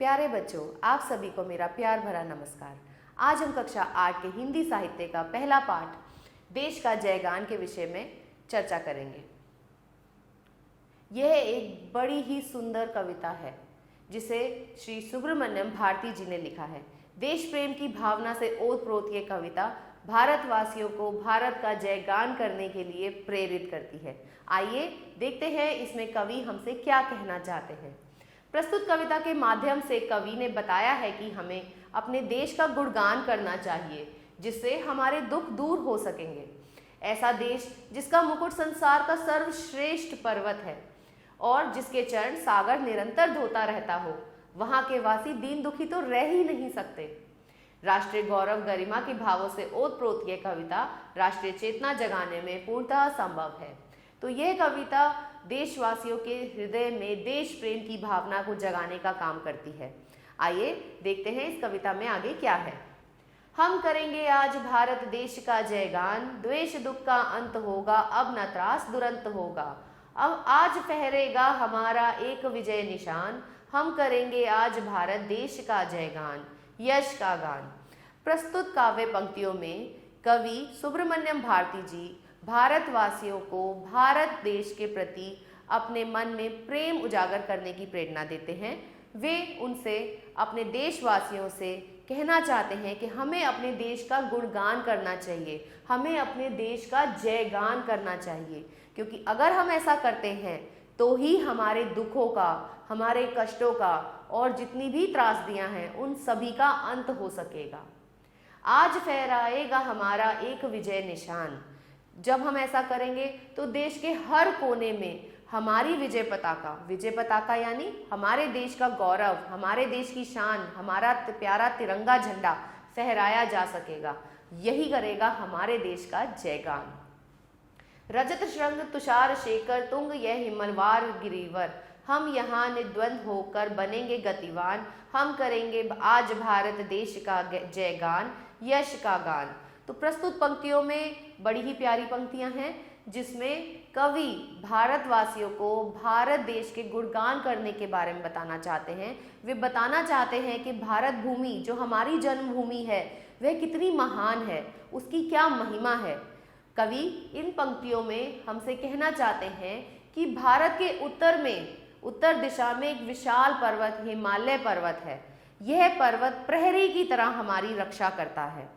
प्यारे बच्चों, आप सभी को मेरा प्यार भरा नमस्कार। आज हम कक्षा 8 के हिंदी साहित्य का पहला पाठ देश का जयगान के विषय में चर्चा करेंगे। यह एक बड़ी ही सुंदर कविता है जिसे श्री सुब्रमण्यम भारती जी ने लिखा है। देश प्रेम की भावना से ओतप्रोत ये कविता भारतवासियों को भारत का जयगान करने के लिए प्रेरित करती है। आइए देखते हैं इसमें कवि हमसे क्या कहना चाहते हैं। प्रस्तुत कविता के माध्यम से कवि ने बताया है कि हमें अपने देश का गुणगान करना चाहिए, जिससे हमारे दुख दूर हो सकेंगे। ऐसा देश जिसका मुकुट संसार का सर्वश्रेष्ठ पर्वत है और जिसके चरण सागर निरंतर धोता रहता हो, वहां के वासी दीन दुखी तो रह ही नहीं सकते। राष्ट्रीय गौरव गरिमा के भावों से ओतप्रोत यह कविता राष्ट्रीय चेतना जगाने में पूर्णतः संभव है। तो यह कविता देशवासियों के हृदय में देश प्रेम की भावना को जगाने का काम करती है। आइए देखते हैं इस कविता में आगे क्या है। हम करेंगे आज भारत देश का जयगान, द्वेष दुख का अंत होगा, अब न त्रास दुरंत होगा। अब आज फहरेगा हमारा एक विजय निशान, हम करेंगे आज भारत देश का जयगान, यश का गान। प्रस्तुत काव्य पंक्तियों में कवि सुब्रमण्यम भारती जी भारतवासियों को भारत देश के प्रति अपने मन में प्रेम उजागर करने की प्रेरणा देते हैं। वे उनसे अपने देशवासियों से कहना चाहते हैं कि हमें अपने देश का गुणगान करना चाहिए, हमें अपने देश का जयगान करना चाहिए, क्योंकि अगर हम ऐसा करते हैं तो ही हमारे दुखों का, हमारे कष्टों का और जितनी भी त्रासदियां हैं उन सभी का अंत हो सकेगा। आज फहराएगा हमारा एक विजय निशान। जब हम ऐसा करेंगे तो देश के हर कोने में हमारी विजय पताका यानी हमारे देश का गौरव, हमारे देश की शान, हमारा प्यारा तिरंगा झंडा फहराया जा सकेगा। यही करेगा हमारे देश का जयगान। रजत श्रृंग तुषार शेखर तुंग यह हिमवार गिरिवर, हम यहाँ निद्वंद होकर बनेंगे गतिवान, हम करेंगे आज भारत देश का जयगान, यश का गान। तो प्रस्तुत पंक्तियों में बड़ी ही प्यारी पंक्तियां हैं जिसमें कवि भारतवासियों को भारत देश के गुणगान करने के बारे में बताना चाहते हैं। वे बताना चाहते हैं कि भारत भूमि जो हमारी जन्मभूमि है वह कितनी महान है, उसकी क्या महिमा है। कवि इन पंक्तियों में हमसे कहना चाहते हैं कि भारत के उत्तर दिशा में एक विशाल पर्वत हिमालय पर्वत है। यह पर्वत प्रहरी की तरह हमारी रक्षा करता है।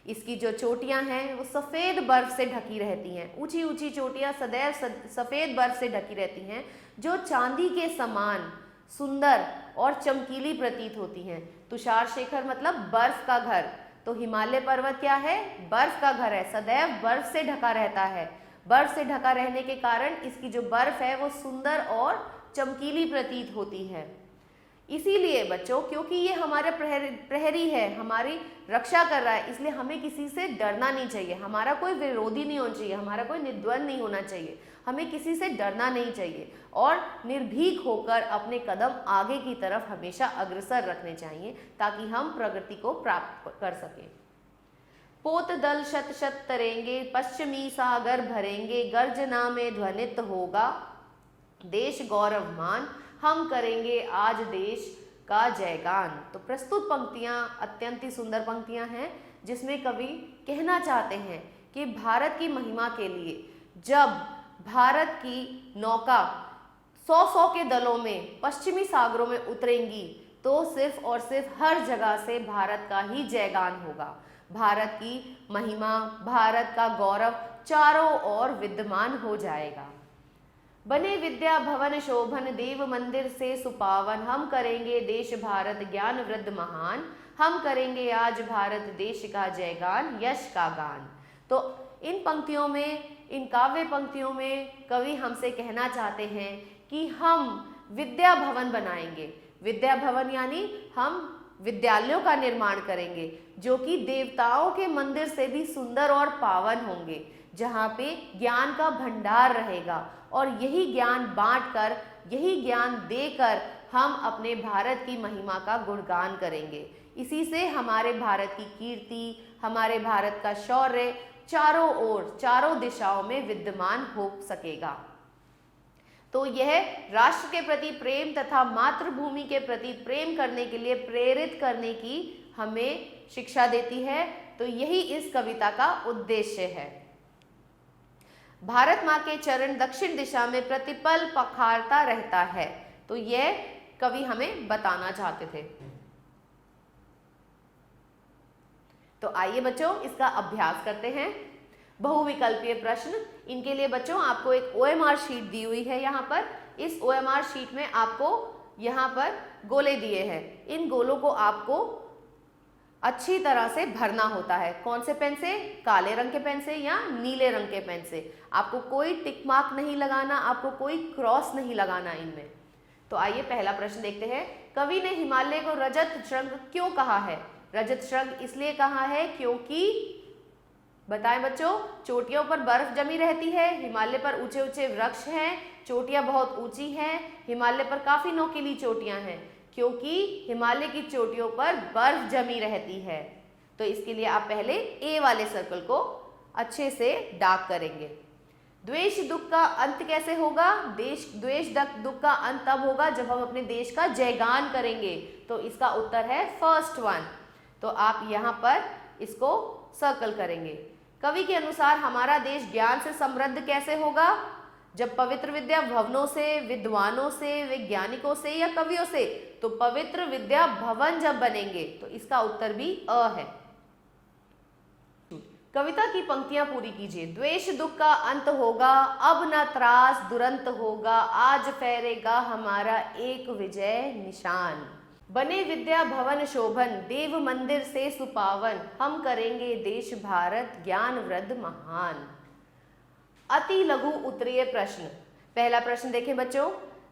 इसकी जो चोटियां हैं वो सफ़ेद बर्फ से ढकी रहती हैं। ऊंची ऊंची चोटियां सदैव सफ़ेद बर्फ से ढकी रहती हैं, जो चांदी के समान सुंदर और चमकीली प्रतीत होती हैं। तुषार शेखर मतलब बर्फ का घर, तो हिमालय पर्वत क्या है? बर्फ का घर है, सदैव बर्फ से ढका रहता है। बर्फ से ढका रहने के कारण इसकी जो बर्फ है वो सुंदर और चमकीली प्रतीत होती है। इसीलिए बच्चों, क्योंकि ये हमारे प्रहरी है, हमारी रक्षा कर रहा है, इसलिए हमें किसी से डरना नहीं चाहिए। हमारा कोई विरोधी नहीं होना चाहिए, हमारा कोई निद्वंद नहीं होना चाहिए, हमें किसी से डरना नहीं चाहिए और निर्भीक होकर अपने कदम आगे की तरफ हमेशा अग्रसर रखने चाहिए ताकि हम प्रगति को प्राप्त कर सकें। पोत दल शत शत तरेंगे, पश्चिमी सागर भरेंगे, गर्जना में ध्वनित होगा देश गौरवमान, हम करेंगे आज देश का जयगान। तो प्रस्तुत पंक्तियां अत्यंत ही सुंदर पंक्तियां हैं जिसमें कवि कहना चाहते हैं कि भारत की महिमा के लिए जब भारत की नौका 100 के दलों में पश्चिमी सागरों में उतरेंगी तो सिर्फ और सिर्फ हर जगह से भारत का ही जयगान होगा। भारत की महिमा, भारत का गौरव चारों ओर विद्यमान हो जाएगा। बने विद्या भवन शोभन, देव मंदिर से सुपावन, हम करेंगे देश भारत ज्ञान वृद्ध महान, हम करेंगे आज भारत देश का जयगान, यश का गान। तो इन पंक्तियों में, इन काव्य पंक्तियों में कवि हमसे कहना चाहते हैं कि हम विद्या भवन बनाएंगे। विद्या भवन यानी हम विद्यालयों का निर्माण करेंगे जो कि देवताओं के मंदिर से भी सुंदर और पावन होंगे, जहाँ पे ज्ञान का भंडार रहेगा और यही ज्ञान बांटकर, यही ज्ञान देकर हम अपने भारत की महिमा का गुणगान करेंगे। इसी से हमारे भारत की कीर्ति, हमारे भारत का शौर्य चारों ओर, चारों दिशाओं में विद्यमान हो सकेगा। तो यह राष्ट्र के प्रति प्रेम तथा मातृभूमि के प्रति प्रेम करने के लिए प्रेरित करने की हमें शिक्षा देती है। तो यही इस कविता का उद्देश्य है। भारत माँ के चरण दक्षिण दिशा में प्रतिपल पखारता रहता है, तो यह कवि हमें बताना चाहते थे। तो आइए बच्चों इसका अभ्यास करते हैं। बहुविकल्पीय प्रश्न, इनके लिए बच्चों आपको एक OMR शीट दी हुई है। यहाँ पर इस OMR शीट में आपको यहाँ पर गोले दिए हैं। इन गोलों को आपको अच्छी तरह से भरना होता है। कौन से पेन से? काले रंग के पेन से या नीले रंग के पेन से। आपको कोई टिक मार्क नहीं लगाना, आपको कोई क्रॉस नहीं लगाना इनमें। तो आइए पहला प्रश्न देखते हैं। कवि ने हिमालय को रजत शृंग क्यों कहा है? रजत शृंग इसलिए कहा है क्योंकि, बताएं बच्चों, चोटियों पर बर्फ जमी रहती है, हिमालय पर ऊंचे ऊंचे वृक्ष हैं, चोटियां बहुत ऊंची हैं, हिमालय पर काफी नोकीली चोटियां हैं, क्योंकि हिमालय की चोटियों पर बर्फ जमी रहती है। तो इसके लिए आप पहले ए वाले सर्कल को अच्छे से डार्क करेंगे। द्वेष दुख का अंत कैसे होगा? द्वेष दुख का अंत तब होगा जब हम अपने देश का जयगान करेंगे। तो इसका उत्तर है फर्स्ट वन। तो आप यहाँ पर इसको सर्कल करेंगे। कवि के अनुसार हमारा देश ज्ञान से समृद्ध कैसे होगा? जब पवित्र विद्या भवनों से, विद्वानों से, वैज्ञानिकों से या कवियों से? तो पवित्र विद्या भवन जब बनेंगे। तो इसका उत्तर भी अ है। कविता की पंक्तियां पूरी कीजिए। द्वेष दुख का अंत होगा, अब न त्रास दुरंत होगा, आज फहरेगा हमारा एक विजय निशान। बने विद्या भवन शोभन, देव मंदिर से सुपावन, हम करेंगे देश भारत ज्ञान वृद्ध महान। अति लघु उत्तरीय प्रश्न। पहला प्रश्न देखें बच्चों।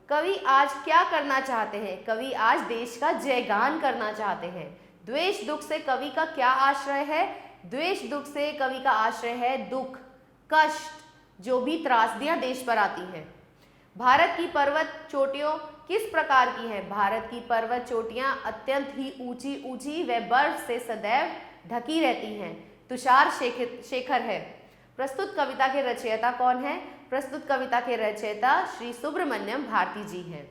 कवि आज क्या करना चाहते हैं? कवि आज देश का जयगान करना चाहते हैं। द्वेष दुख से कवि का क्या आश्रय है? द्वेष दुख से कवि का आश्रय है दुख, कष्ट, जो भी त्रासदियां देश पर आती हैं। भारत की पर्वत चोटियों किस प्रकार की हैं? भारत की पर्वत चोटियां अत्यंत ही ऊंची ऊंची व बर्फ से सदैव ढकी रहती हैं। तुषार शेखर है। प्रस्तुत कविता के रचयिता कौन है? प्रस्तुत कविता के रचयिता श्री सुब्रमण्यम भारती जी हैं।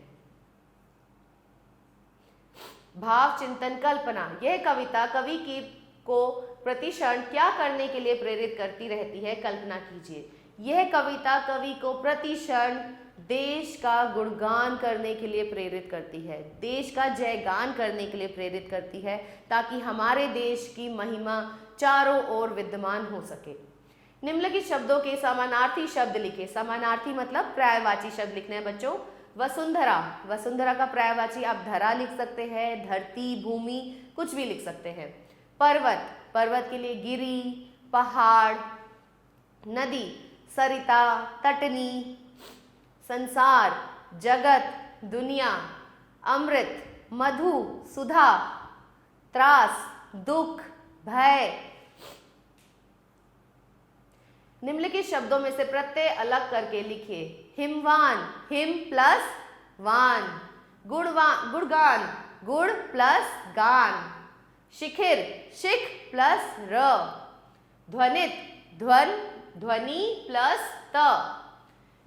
भाव चिंतन कल्पना। यह कविता कवि की को प्रतिक्षण क्या करने के लिए प्रेरित करती रहती है? कल्पना कीजिए। यह कविता कवि को प्रतिक्षण देश का गुणगान करने के लिए प्रेरित करती है, देश का जयगान करने के लिए प्रेरित करती है, ताकि हमारे देश की महिमा चारों ओर विद्यमान हो सके। निम्नलिखित शब्दों के समानार्थी शब्द लिखे। समानार्थी मतलब पर्यायवाची शब्द लिखने हैं बच्चों। वसुंधरा, वसुंधरा का पर्यायवाची आप धरा लिख सकते हैं, धरती, भूमि, कुछ भी लिख सकते हैं। पर्वत, पर्वत के लिए गिरी, पहाड़, नदी, सरिता, तटनी, संसार, जगत, दुनिया, अमृत, मधु, सुधा, त्रास, दुख, भय। निम्नलिखित शब्दों में से प्रत्यय अलग करके लिखिए। हिमवान, हिम प्लस वान। गुणगान, गुण प्लस गान। शिखिर, शिख प्लस र। ध्वनित, ध्वन, ध्वनि प्लस त।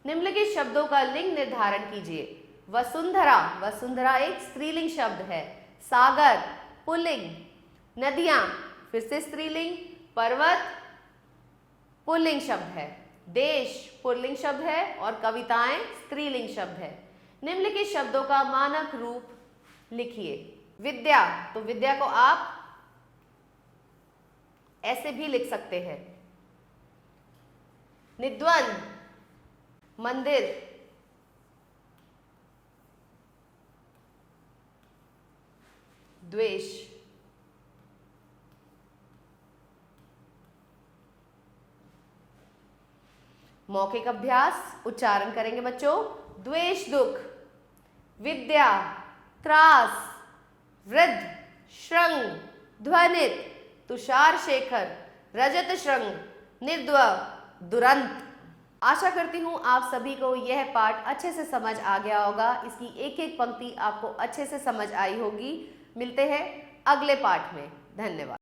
निम्नलिखित शब्दों का लिंग निर्धारण कीजिए। वसुंधरा, वसुंधरा एक स्त्रीलिंग शब्द है। सागर पुल्लिंग। नदियां फिर से स्त्रीलिंग। पर्वत पुल्लिंग शब्द है। देश पुल्लिंग शब्द है और कविताएं स्त्रीलिंग शब्द है। निम्नलिखित शब्दों का मानक रूप लिखिए। विद्या, तो विद्या को आप ऐसे भी लिख सकते हैं। निद्वंद, मंदिर। द्वेष, मौखिक अभ्यास उच्चारण करेंगे बच्चों। द्वेष दुख, विद्या, त्रास, वृद्ध, श्रृंग, ध्वनित, तुषार शेखर, रजत श्रृंग, निर्द्व, दुरंत। आशा करती हूँ आप सभी को यह पाठ अच्छे से समझ आ गया होगा। इसकी एक एक पंक्ति आपको अच्छे से समझ आई होगी। मिलते हैं अगले पाठ में। धन्यवाद।